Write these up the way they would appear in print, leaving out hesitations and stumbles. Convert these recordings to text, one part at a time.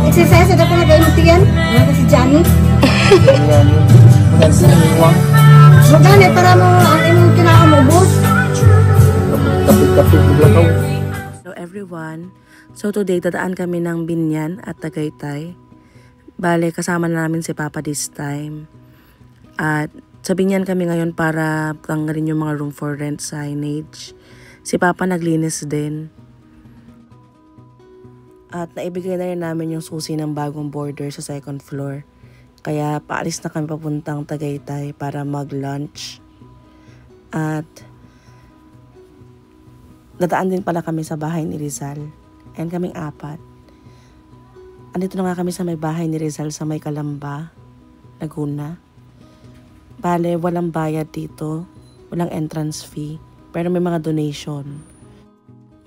Exercise ada pun nag-imutian. Ano si Johnny? Magani para mo ang imong kinakamubos. Hello everyone. So today dadaan kami ng Binyan at Tagaytay. Bale kasama na namin si Papa this time. At sa Binyan kami ngayon para tanggalin yung mga room for rent signage. Si Papa naglinis din. At naibigay na rin namin yung susi ng bagong border sa second floor. Kaya paalis na kami papuntang Tagaytay para mag-lunch. At dadaan din pala kami sa bahay ni Rizal. And kaming apat. Andito na nga kami sa may bahay ni Rizal sa may Calamba, Laguna. Bale, walang bayad dito. Walang entrance fee. Pero may mga donation.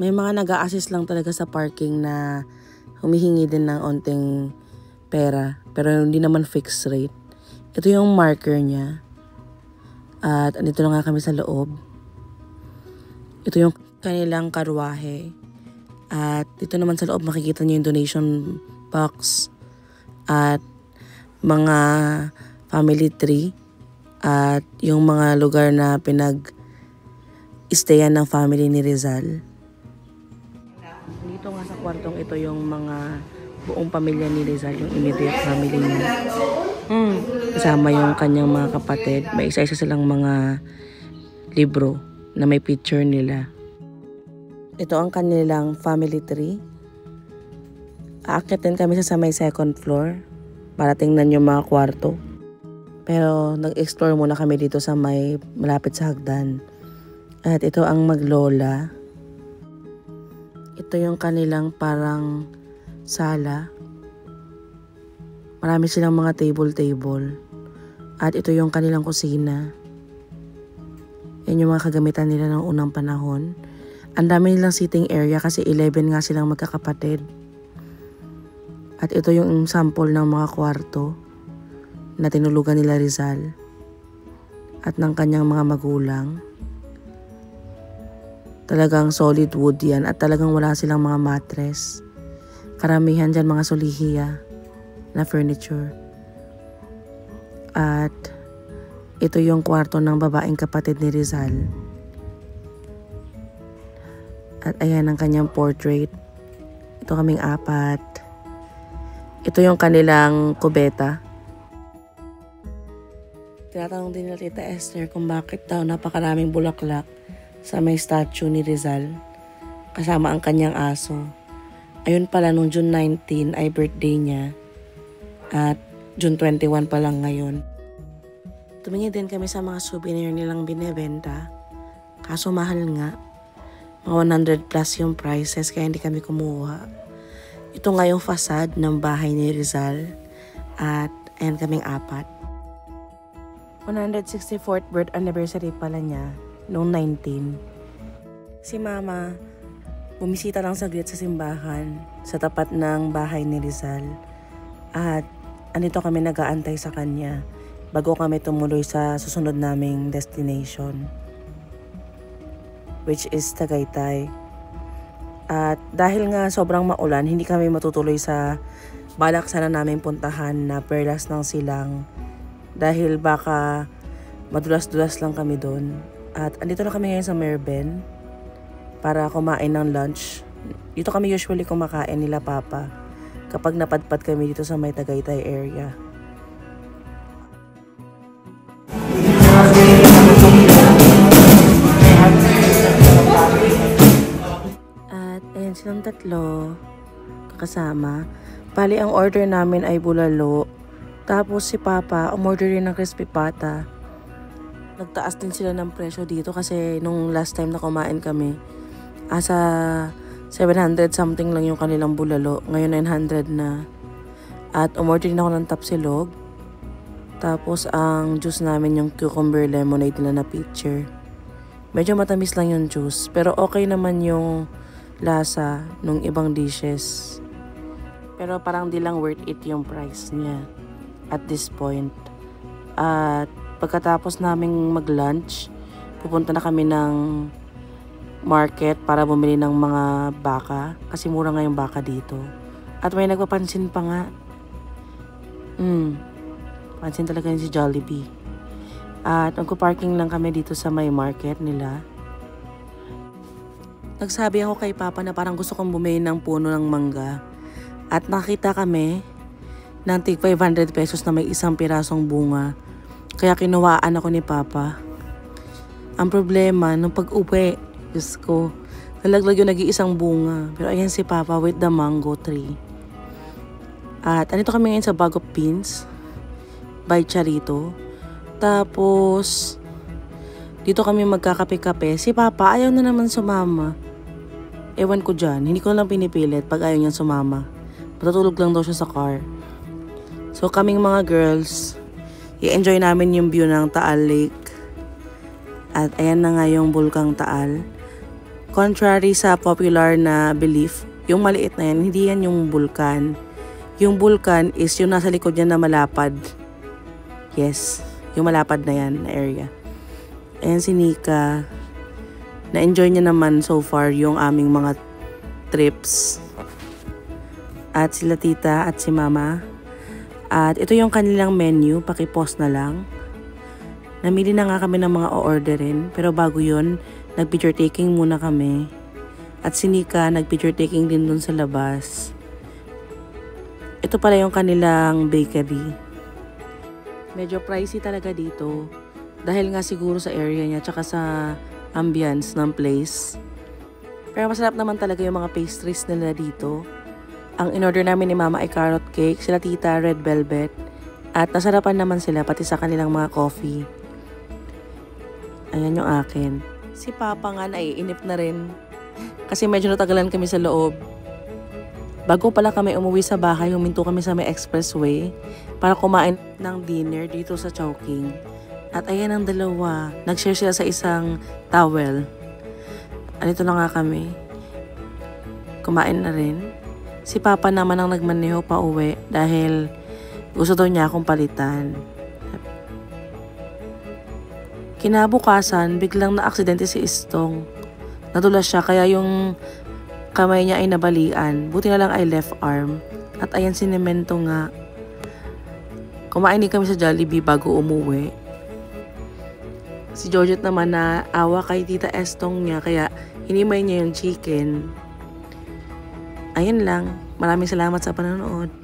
May mga nag-a-assist lang talaga sa parking na humihingi din ng onting pera. Pero hindi naman fixed rate. Ito yung marker niya. At andito na nga kami sa loob. Ito yung kanilang karwahe. At dito naman sa loob makikita niyo yung donation box. At mga family tree. At yung mga lugar na pinag-stayan ng family ni Rizal. Dito nga sa kwartong ito yung mga buong pamilya ni Rizal, yung immediate family niya. Kasama yung kanyang mga kapatid. May isa-isa silang mga libro na may picture nila. Ito ang kanilang family tree. Aakitin kami sa may second floor para tingnan yung mga kwarto. Pero nag-explore muna kami dito sa may malapit sa hagdan. At ito ang maglola. Ito yung kanilang parang sala. Marami silang mga table. At ito yung kanilang kusina. Yan yung mga kagamitan nila ng unang panahon. Ang dami nilang sitting area kasi 11 nga silang magkakapatid. At ito yung sample ng mga kwarto na tinulugan nila Rizal at ng kanyang mga magulang. Talagang solid wood yan at talagang wala silang mga mattress. Karamihan dyan mga solihiya na furniture. At ito yung kwarto ng babaeng kapatid ni Rizal. At ayan ang kanyang portrait. Ito kaming apat. Ito yung kanilang kubeta. Tinatanong din nila Tita Esther kung bakit daw napakaraming bulaklak sa may statue ni Rizal, kasama ang kanyang aso. Ayun pala, nung June 19 ay birthday niya. At June 21 pa lang ngayon. Tumingin din kami sa mga souvenir nilang binebenta. Kaso mahal nga. Mga 100 plus yung prices kaya hindi kami kumuha. Ito nga yung facade ng bahay ni Rizal. At ayan kaming apat. 164th birth anniversary pala niya. Noong 19. Si Mama, bumisita lang saglit sa simbahan sa tapat ng bahay ni Rizal. At andito kami nag-aantay sa kanya bago kami tumuloy sa susunod naming destination, which is Tagaytay. At dahil nga sobrang maulan, hindi kami matutuloy sa balak sana namin puntahan na Perlas ng Silang dahil baka madulas-dulas lang kami doon. At andito na kami ngayon sa Merben para kumain ng lunch. Dito kami usually kumakain nila Papa kapag napadpad kami dito sa may Tagaytay area. At ayan silang tatlo kasama. Bali ang order namin ay bulalo. Tapos si Papa umorder rin ng crispy pata. Nagtaas din sila ng presyo dito kasi nung last time na kumain kami, asa 700 something lang yung kanilang bulalo. Ngayon 900 na. At umorder din ako ng tapsilog. Tapos ang juice namin yung cucumber lemonade nila na pitcher. Medyo matamis lang yung juice. Pero okay naman yung lasa nung ibang dishes. Pero parang di lang worth it yung price niya at this point. At pagkatapos naming mag-lunch, pupunta na kami ng market para bumili ng mga baka kasi mura nga yung baka dito. At may nagpapansin pa nga. Pansin talaga yun si Jollibee. At nagko-parking lang kami dito sa may market nila. Nagsabi ako kay Papa na parang gusto kong bumili ng puno ng mangga. At nakita kami ng tig 500 pesos na may isang pirasong bunga. Kaya kinuwaan ako ni Papa. Ang problema, nung pag-uwi, Diyos ko, nalaglag yung nag-iisang bunga. Pero ayan si Papa with the mango tree. At andito kami ngayon sa Bag of Beans by Charito. Tapos, dito kami magkakape-kape. Si Papa ayaw na naman sumama. Ewan ko dyan, hindi ko lang pinipilit pag ayaw niya sumama. Patutulog lang daw siya sa car. So kaming mga girls, i-enjoy namin yung view ng Taal Lake. At ayan na nga yung Bulkang Taal. Contrary sa popular na belief, yung maliit na yan, hindi yan yung bulkan. Yung bulkan is yung nasa likod niya na malapad. Yes, yung malapad na yan na area. Ayan si Nika. Na-enjoy niya naman so far yung aming mga trips. At sila tita at si mama. At ito yung kanilang menu, paki-post na lang. Namili na nga kami ng mga o-orderin. Pero bago yun, nag-picture taking muna kami. At si Nika, nag-picture taking din dun sa labas. Ito pala yung kanilang bakery. Medyo pricey talaga dito. Dahil nga siguro sa area niya, tsaka sa ambience ng place. Pero masarap naman talaga yung mga pastries nila dito. Ang in-order namin ni Mama ay carrot cake, sila tita red velvet. At nasarapan naman sila pati sa kanilang mga coffee. Ayan yung akin. Si Papa nga naiinip na rin. Kasi medyo natagalan kami sa loob. Bago pala kami umuwi sa bahay, huminto kami sa may expressway para kumain ng dinner dito sa Chowking. At ayan ang dalawa. Nag-share sila sa isang towel. Anito na nga kami. Kumain na rin. Si Papa naman ang nagmaneho pa uwi dahil gusto daw niya akong palitan. Kinabukasan, biglang na-aksidente si Istong. Nadulas siya kaya yung kamay niya ay nabalian. Buti na lang ay left arm. At ayan si Nemento nga. Kumain din kami sa Jollibee bago umuwi. Si Georgette naman na awa kay Tita Estong niya kaya hinimay niya yung chicken. Ayun lang. Maraming salamat sa panonood.